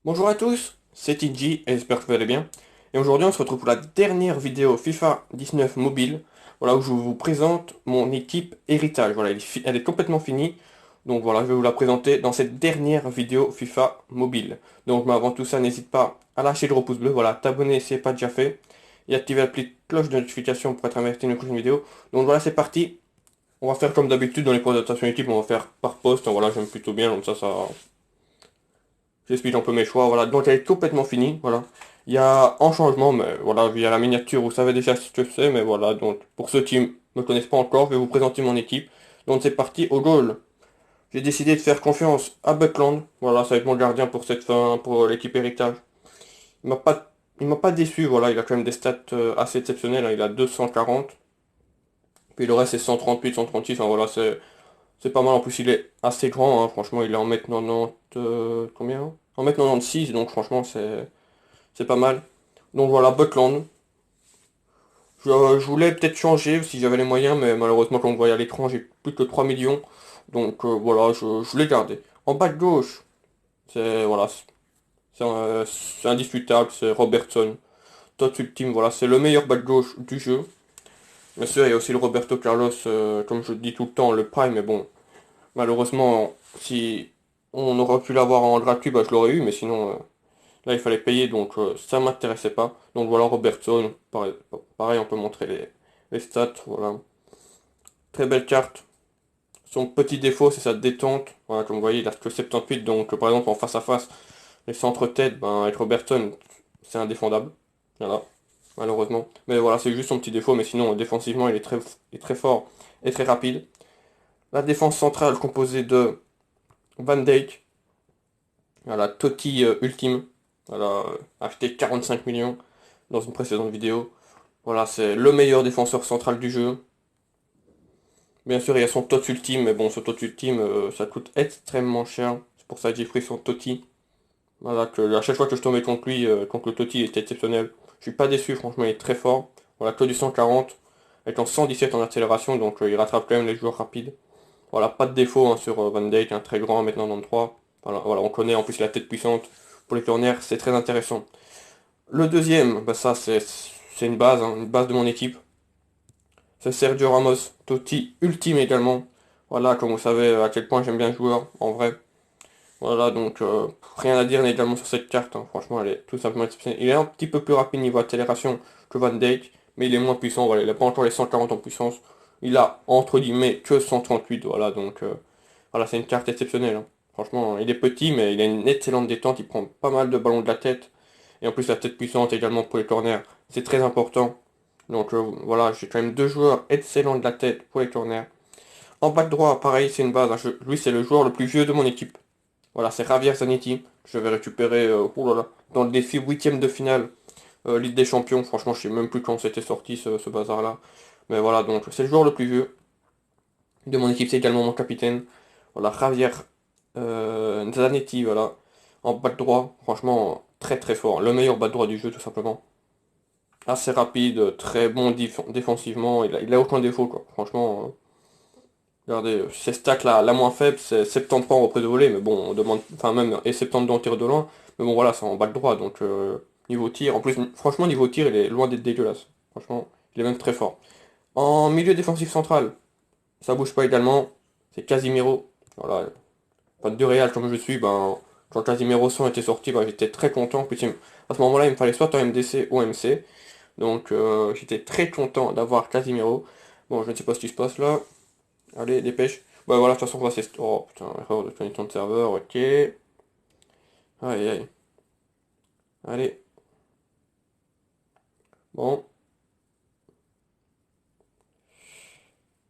Bonjour à tous, c'est Iji et j'espère que vous allez bien. Et aujourd'hui on se retrouve pour la dernière vidéo FIFA 19 mobile, voilà où je vous présente mon équipe héritage. Voilà, elle est complètement finie. Donc voilà, je vais vous la présenter dans cette dernière vidéo FIFA mobile. Donc mais avant tout ça, n'hésite pas à lâcher le gros pouce bleu, voilà, t'abonner si ce n'est pas déjà fait, et activer la petite cloche de notification pour être averti d'une prochaine vidéo. Donc voilà, c'est parti. On va faire comme d'habitude dans les présentations équipe, on va faire par poste. Voilà, j'aime plutôt bien, donc ça. J'explique un peu mes choix, voilà. Donc elle est complètement finie, voilà. Il y a un changement, mais voilà, il y a la miniature, vous savez déjà ce que c'est, mais voilà. Donc pour ceux qui ne me connaissent pas encore, je vais vous présenter mon équipe. Donc c'est parti au goal. J'ai décidé de faire confiance à Buckland. Voilà, ça va être mon gardien pour cette fin, pour l'équipe héritage. Il m'a pas déçu, voilà, il a quand même des stats assez exceptionnelles, hein. Il a 240. Puis le reste c'est 138, 136, enfin voilà, c'est pas mal. En plus il est assez grand, hein. Franchement il est en mètre 90, combien? En mètre 96, donc franchement c'est pas mal. Donc voilà, Butland. Je voulais peut-être changer si j'avais les moyens, mais malheureusement, comme vous voyez à l'écran, j'ai plus que 3 millions. Donc voilà, je l'ai gardé. En bas de gauche, c'est voilà, c'est indiscutable, c'est Robertson. Tot Ultime, voilà, c'est le meilleur bas de gauche du jeu. Bien sûr, il y a aussi le Roberto Carlos, comme je dis tout le temps, le Prime, mais bon, malheureusement, si on aurait pu l'avoir en gratuit, bah, je l'aurais eu, mais sinon, là, il fallait payer, donc ça m'intéressait pas. Donc voilà, Robertson, pareil, on peut montrer les stats, voilà. Très belle carte. Son petit défaut, c'est sa détente. Voilà, comme vous voyez, il a que 78, donc par exemple, en face à face, les centres-têtes, ben, avec Robertson, c'est indéfendable. Voilà, malheureusement. Mais voilà, c'est juste son petit défaut, mais sinon, défensivement, il est très fort et très rapide. La défense centrale composée de Van Dijk, voilà, Totti ultime, voilà, acheté 45 millions dans une précédente vidéo. Voilà, c'est le meilleur défenseur central du jeu. Bien sûr, il y a son TOTS ultime, mais bon, ce TOTS ultime, ça coûte extrêmement cher. C'est pour ça que j'ai pris son Totti. Voilà, que à chaque fois que je tombais contre lui, contre le Totti, il était exceptionnel. Je suis pas déçu, franchement, il est très fort. Voilà, que du 140, avec en 117 en accélération, donc il rattrape quand même les joueurs rapides. Voilà, pas de défaut hein, sur Van Dijk, un très grand, maintenant 93. Voilà, on connaît en plus la tête puissante. Pour les corners, c'est très intéressant. Le deuxième, bah ça c'est une base de mon équipe. C'est Sergio Ramos, Totti ultime également. Voilà, comme vous savez à quel point j'aime bien le joueur, en vrai. Voilà, donc rien à dire également sur cette carte, hein. Franchement, elle est tout simplement exceptionnelle. Il est un petit peu plus rapide niveau accélération que Van Dijk, mais il est moins puissant, voilà, il n'a pas encore les 140 en puissance. Il a, entre guillemets, que 138, voilà, donc voilà, c'est une carte exceptionnelle, hein. Franchement, il est petit, mais il a une excellente détente, il prend pas mal de ballons de la tête. Et en plus, la tête puissante également pour les corners, c'est très important. Donc voilà, j'ai quand même deux joueurs excellents de la tête pour les corners. En bas de droit, pareil, c'est une base, hein. Lui, c'est le joueur le plus vieux de mon équipe. Voilà, c'est Javier Zanetti. Je vais récupérer oh là là, dans le défi huitième de finale Ligue des Champions. Franchement, je sais même plus quand c'était sorti ce bazar-là. Mais voilà, donc c'est le joueur le plus vieux de mon équipe. C'est également mon capitaine. Voilà, Javier Zanetti, voilà. En bas de droit, franchement, très très fort. Le meilleur bas de droit du jeu, tout simplement. Assez rapide, très bon défensivement. Il a aucun défaut, quoi. Franchement, regardez, ses stats la moins faible, c'est 73 en reprise de volée, mais bon, on demande, enfin même, et 72 en tir de loin, mais bon voilà, c'est en balle droit, donc niveau tir, en plus, franchement, niveau tir, il est loin d'être dégueulasse. Franchement, il est même très fort. En milieu défensif central, ça bouge pas également, c'est Casimiro. Voilà, pas de Real comme je suis, ben, quand Casimiro 100 était sorti, ben, j'étais très content. Puis à ce moment-là, il me fallait soit un MDC ou MC, donc j'étais très content d'avoir Casimiro. Bon, je ne sais pas ce qui se passe là. Allez, dépêche. Bah voilà, de toute façon, on va s'est... Oh putain, erreur de connexion de serveur, ok. Aïe aïe. Allez, bon,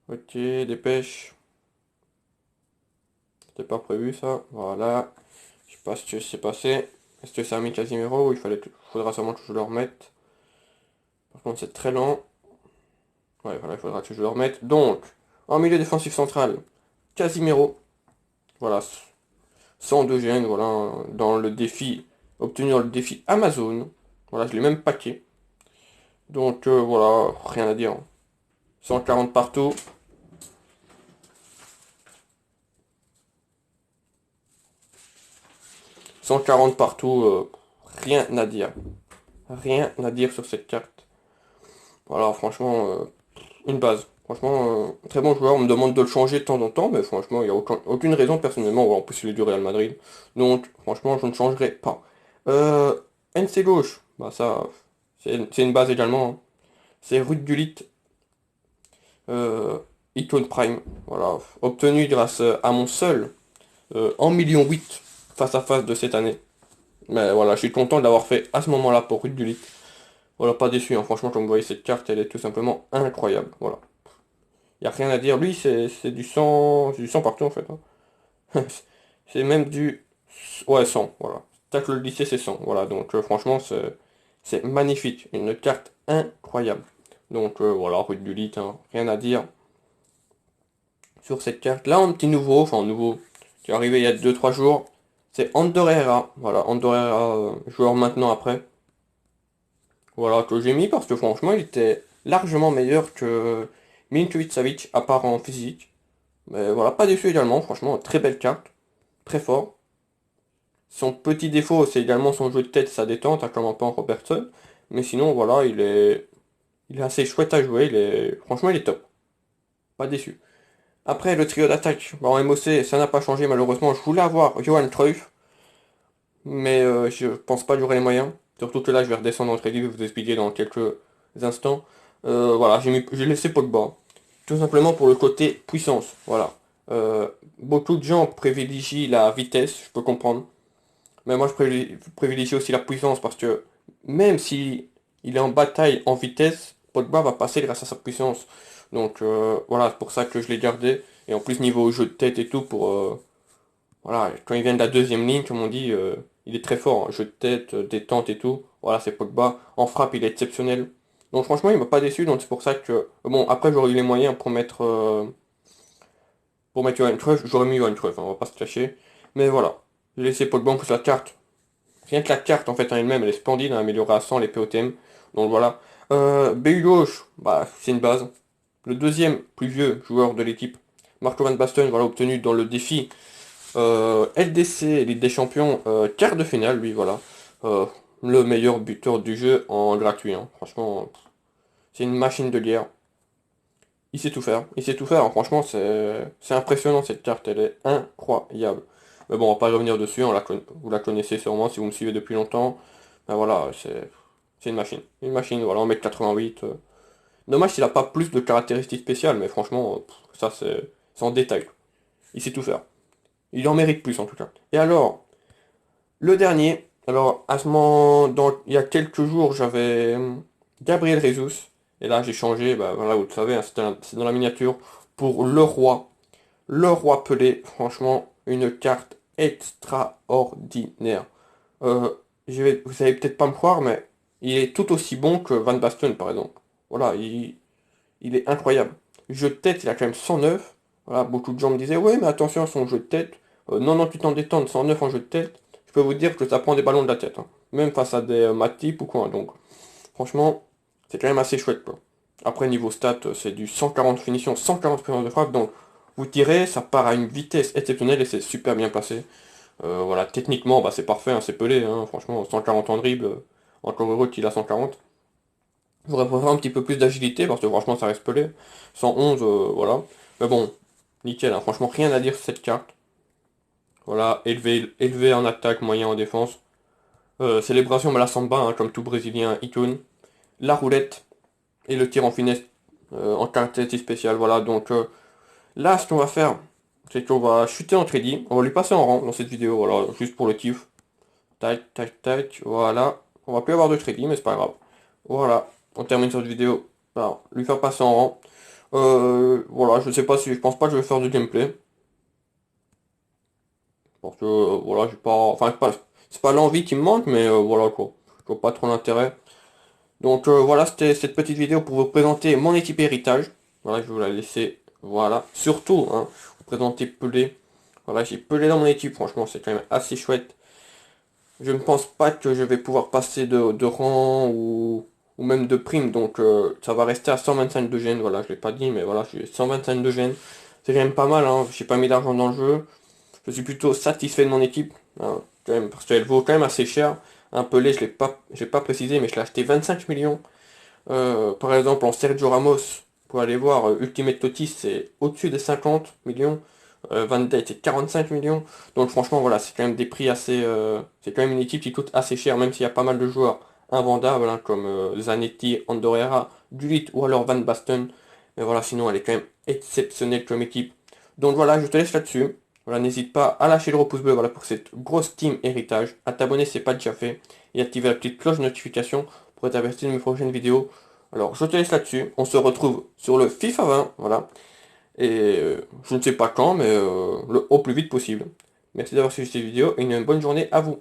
ok, dépêche. C'était pas prévu ça. Voilà. Je sais pas ce que s'est passé. Est-ce que ça a mis Casimiro ou faudra sûrement que je le remette. Par contre, c'est très lent. Ouais, voilà, il faudra que je le remette. Donc, en milieu défensif central, Casimiro. Voilà, 102 gènes, voilà, dans le défi, obtenu dans le défi Amazon. Voilà, je l'ai même paqué. Donc, voilà, rien à dire, hein. 140 partout. 140 partout, rien à dire. Rien à dire sur cette carte. Voilà, franchement, une base. Franchement, très bon joueur. On me demande de le changer de temps en temps, mais franchement, il n'y a aucune raison personnellement. Ouais, en plus, il est du Real Madrid. Donc, franchement, je ne changerai pas. NC gauche, bah ça, c'est une base également, hein. C'est Ruud Gullit, euh, Icon Prime. Voilà, obtenu grâce à mon seul 1,8 million face à face de cette année. Mais voilà, je suis content de l'avoir fait à ce moment-là pour Ruud Gullit. Voilà, pas déçu, hein. Franchement, comme vous voyez, cette carte, elle est tout simplement incroyable. Voilà. Il n'y a rien à dire. Lui, c'est du sang partout, en fait, hein. C'est même du... Ouais, 100, voilà. Tacle le lycée, c'est 100. Voilà, donc franchement, c'est magnifique. Une carte incroyable. Donc voilà, Ruud Gullit, hein. Rien à dire sur cette carte. Là, un petit nouveau, enfin nouveau, qui est arrivé il y a 2-3 jours. C'est Ander Herrera. Voilà, Ander Herrera, joueur maintenant après. Voilà, que j'ai mis parce que franchement, il était largement meilleur que Milinkovic-Savic, à part en physique. Mais voilà, pas déçu également, franchement, très belle carte, très fort. Son petit défaut, c'est également son jeu de tête, sa détente, hein, comme un peu en Robertson. Mais sinon, voilà, il est assez chouette à jouer, franchement, il est top. Pas déçu. Après, le trio d'attaque, bah, en MOC, ça n'a pas changé malheureusement. Je voulais avoir Johan Cruyff, mais je pense pas que j'aurai les moyens. Surtout que là, je vais redescendre en crédit, je vais vous expliquer dans quelques instants. Voilà, j'ai laissé Pogba. Tout simplement pour le côté puissance. Voilà. Beaucoup de gens privilégient la vitesse, je peux comprendre. Mais moi, je privilégie aussi la puissance parce que même si il est en bataille en vitesse, Pogba va passer grâce à sa puissance. Donc voilà, c'est pour ça que je l'ai gardé. Et en plus, niveau jeu de tête et tout, voilà, quand il vient de la deuxième ligne, comme on dit, il est très fort, hein. Jeu de tête, détente et tout. Voilà, c'est Pogba. En frappe, il est exceptionnel. Donc franchement, il m'a pas déçu, donc c'est pour ça que... Bon, après, j'aurais eu les moyens pour mettre Johan Cruyff, j'aurais mis Johan Cruyff, hein, on va pas se cacher. Mais voilà, j'ai laissé Pogba en plus la carte. Rien que la carte en fait en elle-même, elle est splendide, elle a amélioré à 100 les POTM. Donc voilà. BU gauche, bah c'est une base. Le deuxième plus vieux joueur de l'équipe, Marco Van Basten, voilà, obtenu dans le défi LDC, Ligue des Champions, quart de finale, lui, voilà. Euh, le meilleur buteur du jeu en gratuit, hein. Franchement, c'est une machine de guerre. Il sait tout faire. Il sait tout faire, hein. Franchement, c'est impressionnant cette carte, elle est incroyable. Mais bon, on va pas revenir dessus, vous la connaissez sûrement si vous me suivez depuis longtemps. Ben voilà, c'est une machine. Une machine, voilà, 1,88 m. Dommage s'il a pas plus de caractéristiques spéciales, mais franchement, ça c'est en détail. Il sait tout faire. Il en mérite plus en tout cas. Et alors, le dernier, alors à ce moment, il y a quelques jours, j'avais Gabriel Jesus. Et là, j'ai changé, bah voilà, vous le savez, hein, c'est dans la miniature, pour le roi. Le roi Pelé, franchement, une carte extraordinaire. Euh, vous allez peut-être pas me croire, mais il est tout aussi bon que Van Basten, par exemple. Voilà, il est incroyable. Jeu de tête, il a quand même 109. Voilà, beaucoup de gens me disaient, ouais, mais attention à son jeu de tête. 98 ans détente, 109 en jeu de tête. Je peux vous dire que ça prend des ballons de la tête, hein. Même face à des Matip ou quoi. Donc, franchement, c'est quand même assez chouette, quoi. Après, niveau stats, c'est du 140 finition, 140 puissance de frappe. Donc, vous tirez, ça part à une vitesse exceptionnelle et c'est super bien passé. Voilà, techniquement, bah, c'est parfait, hein, c'est Pelé, hein. Franchement, 140 en dribble. Encore heureux qu'il a 140. J'aurais préféré un petit peu plus d'agilité parce que franchement ça reste Pelé. 111, voilà. Mais bon, nickel, hein. Franchement rien à dire sur cette carte. Voilà, élevé en attaque, moyen en défense. Célébration la samba, hein, comme tout brésilien icône. La roulette et le tir en finesse en caractéristique spéciale. Voilà, donc là ce qu'on va faire, c'est qu'on va chuter en crédit. On va lui passer en rang dans cette vidéo, voilà, juste pour le kiff. Tac, tac, tac, voilà. On va plus avoir de crédit, mais c'est pas grave. Voilà, on termine cette vidéo par lui faire passer en rang. Voilà, je sais pas si, je pense pas que je vais faire du gameplay. Parce que, voilà, j'ai pas, enfin, c'est pas l'envie qui me manque, mais voilà quoi. Je vois pas trop l'intérêt. Donc voilà, c'était cette petite vidéo pour vous présenter mon équipe héritage. Voilà, je vais vous la laisser, voilà. Surtout, hein, vous présenter Pelé. Voilà, j'ai Pelé dans mon équipe, franchement, c'est quand même assez chouette. Je ne pense pas que je vais pouvoir passer de rang ou même de prime, donc ça va rester à 125 de gène, voilà, je l'ai pas dit, mais voilà, j'ai 125 de gène. C'est quand même pas mal, hein, j'ai pas mis d'argent dans le jeu. Je suis plutôt satisfait de mon équipe, hein. quand même, parce qu'elle vaut quand même assez cher. Un Pelé, j'ai pas précisé, mais je l'ai acheté 25 millions. Par exemple, en Sergio Ramos, pour aller voir, Ultimate Totti, c'est au-dessus des 50 millions. Van Dijk, c'est 45 millions. Donc franchement, voilà, c'est quand même des prix assez... c'est quand même une équipe qui coûte assez cher, même s'il y a pas mal de joueurs invendables, hein, comme Zanetti, Ander Herrera, Gullit ou alors Van Basten. Mais voilà, sinon, elle est quand même exceptionnelle comme équipe. Donc voilà, je te laisse là-dessus. Voilà, n'hésite pas à lâcher le pouce bleu voilà, pour cette grosse team héritage, à t'abonner si ce n'est pas déjà fait, et activer la petite cloche de notification pour être averti de mes prochaines vidéos. Alors, je te laisse là-dessus. On se retrouve sur le FIFA 20, voilà. Et je ne sais pas quand, mais au plus vite possible. Merci d'avoir suivi cette vidéo et une bonne journée à vous.